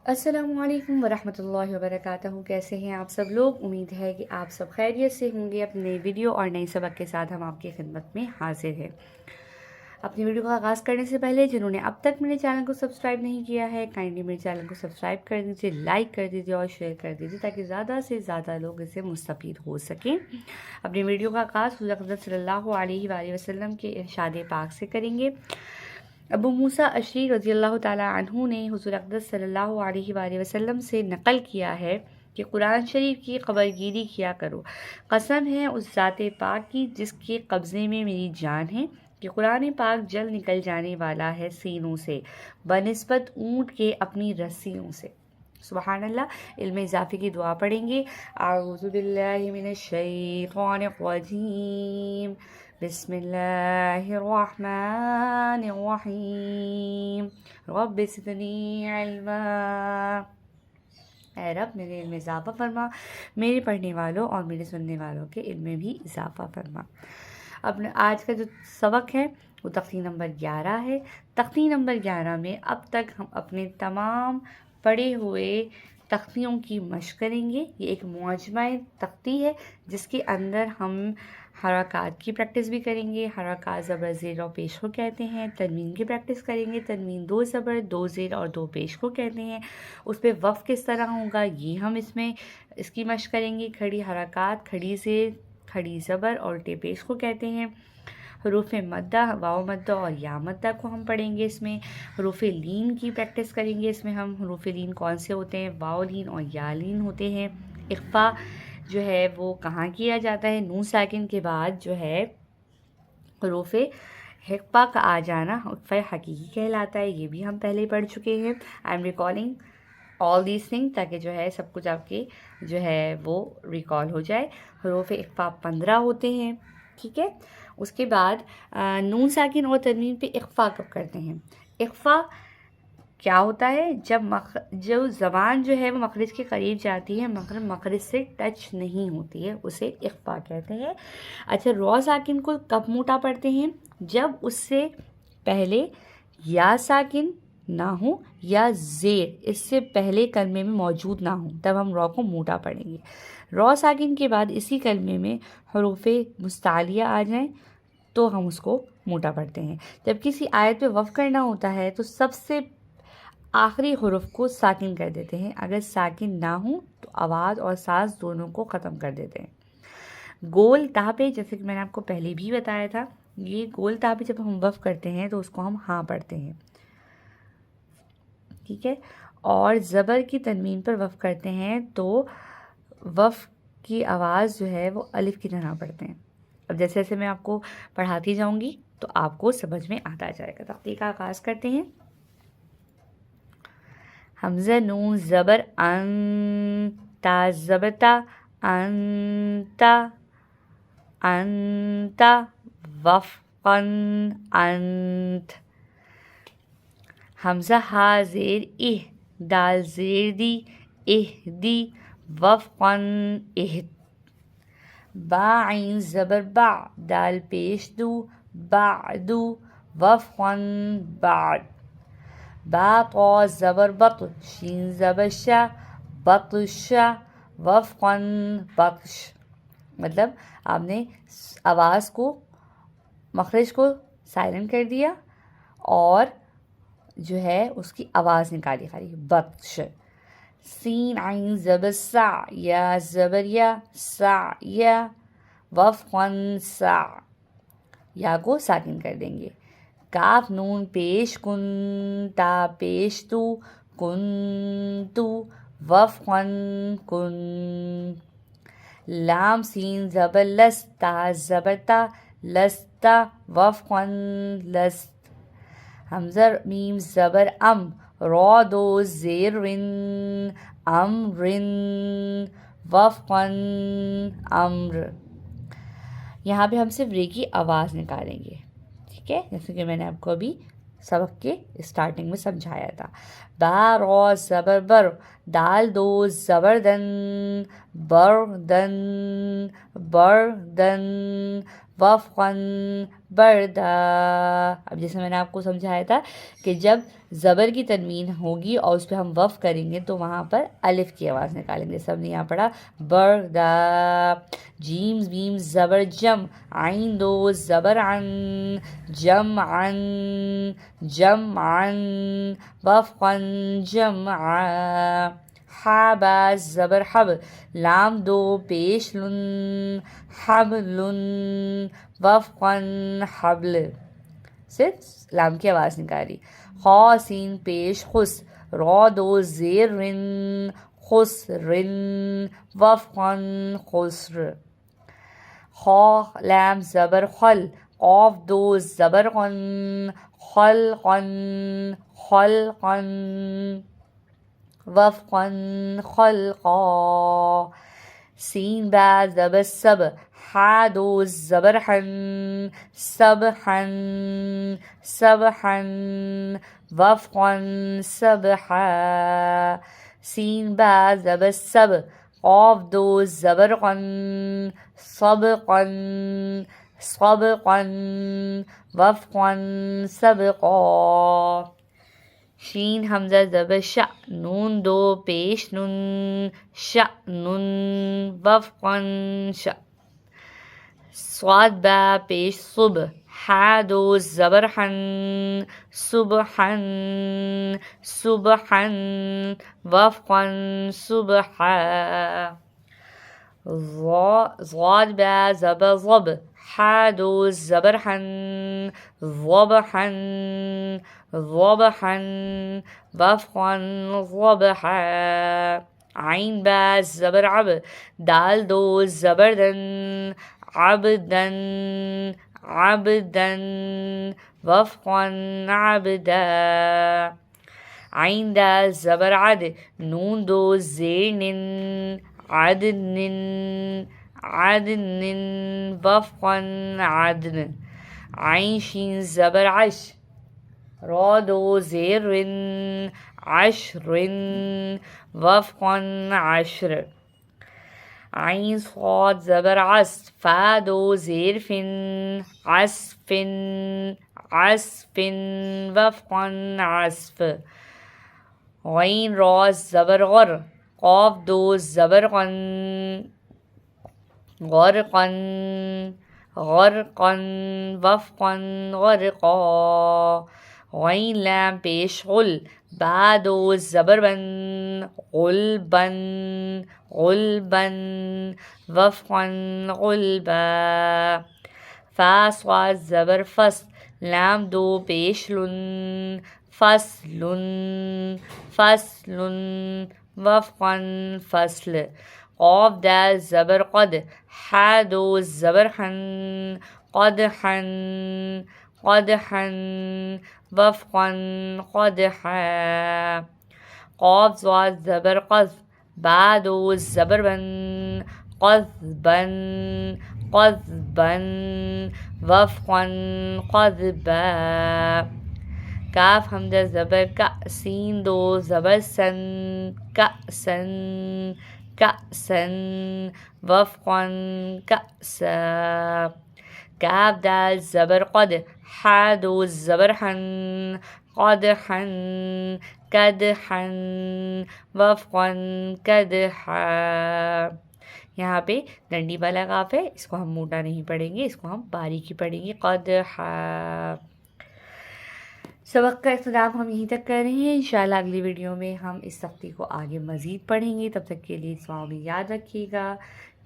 अस्सलामु अलैकुम वरहमतुल्लाहि वबरकातुहू। कैसे हैं आप सब लोग? उम्मीद है कि आप सब खैरियत से होंगे। अपने नई वीडियो और नई सबक के साथ हम आपकी खिदमत में हाजिर हैं। अपनी वीडियो का आगाज़ करने से पहले जिन्होंने अब तक मेरे चैनल को सब्सक्राइब नहीं किया है, काइंडली मेरे चैनल को सब्सक्राइब कर दीजिए, लाइक कर दीजिए और शेयर कर दीजिए ताकि ज़्यादा से ज़्यादा लोग इससे मुस्तफ़ीद हो सकें। अपनी वीडियो का आगाज़ हुज़ूर अक़दस सल्लल्लाहु अलैहि वसल्लम के इरशाद पाक से करेंगे। अबू मूसा अशरी रज़ियल्लाहु ताला अन्हु ने हुज़ूर अक़दस सल्लल्लाहु अलैहि वसल्लम से नक़ल किया है कि कुरान शरीफ की ख़बरगिरी किया करो। कसम है उस ज़ाते पाक की जिसके कब्ज़े में मेरी जान है कि कुरान पाक जल निकल जाने वाला है सीनों से बनिस्बत ऊँट के अपनी रस्सियों से। सुबहान अल्लाह। इल्म इज़ाफ़ी की दुआ पढ़ेंगे। आऊज़ु बिल्लाहि मिनश शैतानिर रजीम। बिस्मिल्लाहिर्रहमानिर्रहीम। रब्बि ज़िदनी इल्मा। ऐ रब मेरे इल्म में इज़ाफ़ा फरमा, मेरे पढ़ने वालों और मेरे सुनने वालों के इल्म में भी इज़ाफ़ा फरमा। अब आज का जो सबक है वो तख्ती नंबर 11 है। तख्ती नंबर 11 में अब तक हम अपने तमाम पढ़े हुए तख्तियों की मशक़ करेंगे। ये एक मुअज्जमा तख्ती है जिसके अंदर हम हरकत की प्रैक्टिस भी करेंगे। हरकत ज़बर ज़ेर और पेश को कहते हैं। तनवीन की प्रैक्टिस करेंगे। तनवीन 2 ज़बर 2 ज़ेर और 2 पेश को कहते हैं। उस पर वक़्फ़ किस तरह होगा ये हम इसकी मशक़ करेंगे। खड़ी हरकत, खड़ी ज़ेर, खड़ी ज़बर और टे पेश को कहते हैं। हरूफ मद्दा, वाव मद्दा और या मद्दा को हम पढ़ेंगे। इसमें हरूफ लीन की प्रैक्टिस करेंगे। इसमें हम हरूफ लीन कौन से होते हैं? वाव लीन और या लीन होते हैं। इख्फ़ा जो है वो कहाँ किया जाता है? नून साकिन के बाद जो है हरूफ हिक्फ़ा का आ जाना इख्फ़ा हकीकी कहलाता है। ये भी हम पहले पढ़ चुके हैं। I am recalling all these thing ताकि जो है सब कुछ आपके जो है वो रिकॉल हो जाए। हरूफ इख्फ़ा 15 होते हैं। ठीक है। उसके बाद नून साकिन और तनवीन पे इख्फ़ा कब करते हैं? इख्फ़ा क्या होता है? जो ज़बान जो है वो मखरज के करीब जाती है मगर मखरज से टच नहीं होती है, उसे इख्फ़ा कहते हैं। अच्छा, रॉ साकिन को कब मोटा पढ़ते हैं? जब उससे पहले या साकिन ना हो या ज़ेर इससे पहले कलमे में मौजूद ना हो, तब हम रॉ को मोटा पढ़ेंगे। रॉ साकिन के बाद इसी कलमे में हरूफ़े मुस्तालिया आ जाएं तो हम उसको मोटा पढ़ते हैं। जब किसी आयत पे वक़्फ़ करना होता है तो सबसे आखिरी हुरूफ को साकिन कर देते हैं। अगर साकिन ना हो तो आवाज़ और सांस दोनों को ख़त्म कर देते हैं। गोल ता पे, जैसे कि मैंने आपको पहले भी बताया था, ये गोल ता पे जब हम वफ़ करते हैं तो उसको हम हाँ पढ़ते हैं। ठीक है। और ज़बर की तनवीन पर वफ़ करते हैं तो वफ़ की आवाज़ जो है वो अलिफ की तरह पढ़ते हैं। अब जैसे जैसे मैं आपको पढ़ाती जाऊँगी तो आपको समझ में आता जाएगा। तख्ती का आगाज़ करते हैं। हमज़ा नून ज़बर अन, ता ज़बता अंता, अंता वफ़क़न अंत। हमज़ा हा ज़ेर इह, दाल ज़ेर दी इहदी वफ़क़न इहद। बा आइन ज़बर बा, दाल पेश दू बादू वफ़क़न बाद। बा क़ा ज़बर बत, शीन ज़बर शा बतशा वफ़क़न बतश। मतलब आपने आवाज़ को, मखरज को साइलेंट कर दिया और जो है उसकी आवाज़ निकाली खाली बतश। सीन आइन ज़बर सा, या ज़बर या सा या वफ़क़न सा, या को साकिन कर देंगे। काफ नून पेश कुन, ता पेश तू कुन तू वफ़क़न कुन। लाम सीन ज़बर लस, ता ज़बर ता लस्ता वफ़क़न लस्त। हमज़ा मीम ज़बर अम, रॉ दो ज़ेर रिन अम रिन वफ़क़न अम्र। यहाँ पे हम सिर्फ रे की आवाज़ निकालेंगे। ठीक है, जैसे कि मैंने आपको अभी सबक के स्टार्टिंग में समझाया था। बा रॉ ज़बर बर, दाल दो ज़बर दन बर दन बर दन وفقاً بردا. اب جیسے میں نے آپ کو سمجھایا تھا کہ جب زبر کی تنوین ہوگی اور اس پہ ہم وف کریں گے تو وہاں پر الف کی آواز نکالیں گے. سب نے یہاں پڑھا بردا. جیم زبر زبر جم, عین دو زبر عن, جمعن جمعن, وفقاً جمعا. حابا زبر حب, لام دو پیش لن, حبل وفقاً حبل. صرف لام کی آواز نکالی. خا سین پیش خس, را دو زیر رن, خسرن وفقاً خسر. خا لام زبر خل, قاف دو زبر قن, خلقا خلقا وفقاً خلقا. سین با زبر سب, حا دو زبر حن, سبحا سبحا وفقاً سبحا. سین با زبر سب, قاف دو زبر قن, سبقا سبقا وفقاً سبقا. شین حمزہ زبر شع, نون دو پیش نون, شأن وفقاً شأ. صاد با پیش صب, حا دو زبر حن, سبحن سبحن وفقاً سبحا. ضاد با زبر ضب, حا دو زبر حن, ضبحا ضبحا وفقاً ضبحا. عین با زبر عب, دال دو زبر دن, عبدا عبدا وفقاً عبدا. عین دال زبر عد, نون دو زیر نن, عدن عدن وفقاً عدن. عین شین زبر عش, را دو زیر رن, عشر وفقاً عشر. عین صاد زبر عصف, فا دو زیر فن, عصف عصف وفقاً عصف. غین را زبر غر, قاف دو زبر قن, غرقا غرقا وفقاً غرقا. غین لام پیش غل, با دو زبر بن, غلبا غلبا وفقاً غلبا. فا صاد زبر فصل, لام دو پیش لن, فصل فصل وفقاً فصل. قاف دال زبر قد, حا دو زبر حن, قدحا قدحا وفقاً قدحا. قاف صاد زبر قذف, با دو زبر بن, قذبا قذبا وفقاً قذبا. کاف حمزہ زبر کا, سین دو زبر سن, کأسن کأسن وفقاً کأسا. کاف دال زبر قد, حا دو زبر حن, قدحا قدحا وفقاً قدحا. یہاں پہ ڈنڈی والا قاف ہے, اس کو ہم موٹا نہیں پڑھیں گے, اس کو ہم باریکی پڑھیں گے, قدحا. سبق کا اختتام ہم یہیں تک کر رہے ہیں. انشاءاللہ اگلی ویڈیو میں ہم اس سختی کو آگے مزید پڑھیں گے. تب تک کے لیے دعاؤں میں یاد رکھیے گا.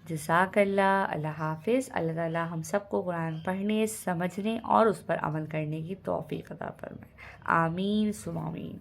جزاک اللہ. اللہ حافظ. اللہ تعالیٰ ہم سب کو قرآن پڑھنے, سمجھنے اور اس پر عمل کرنے کی توفیق عطا فرمائے. آمین ثم آمین.